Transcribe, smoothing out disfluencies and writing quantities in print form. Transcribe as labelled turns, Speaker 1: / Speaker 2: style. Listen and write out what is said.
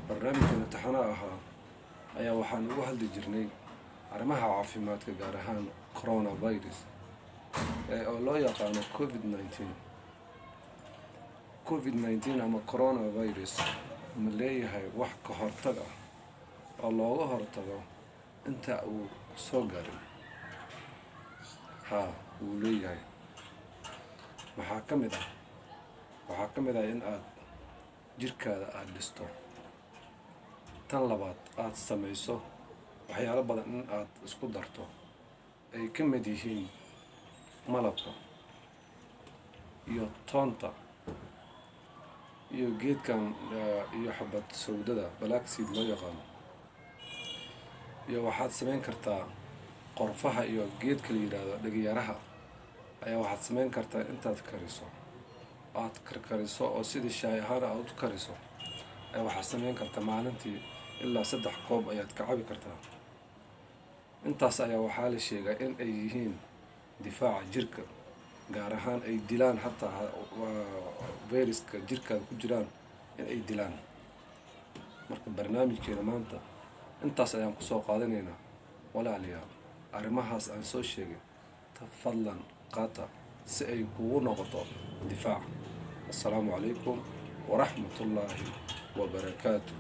Speaker 1: barnaamijkeena taxanaha ahaa ayaa waxaan ugu hadli jirnay arrimaha caafimaadka gaar ahaan coronavirus oo loo yaqaano COVID-19 ama coronavirus ma leeyahay wax ka hortag ah oo looga hortago inta uu soo gaarin? Haa, wuu leeyahay. waxaa ka mid ah in aad jirkaada aad dhisto. tan labaad, aad samayso waxyaalo badan in aad isku darto ay ka mid yihiin malabka iyo toonta iyo geedkan iyo xabad sawdada black seed loo yaqaano. iyo waxaad samayn kartaa qorfaha iyo geedka la yiraahdo dhagiyaraha ayaa waxaad samayn kartaa intaad kariso aad karkariso oo sidii shaay ahaan aad u kariso ayaa waxaad samayn kartaa maalintii ilaa 3 koob ayaad ka cabi kartaa. intaas ayaa waxaa la sheegaa in ay yihiin difaaca jirka, gaar ahaan ay dilaan hataa viruska jirkaada ku jiraan in ay dilaan. marka barnaamijkeena maanta intaas ayaan kusoo qaadanaynaa walaalayaal. arrimahaas aan soo sheegay fadlan qaata si ay kugu noqoto difaac. assalaamu calaykum waraxmatullaahi wabarakaatuh.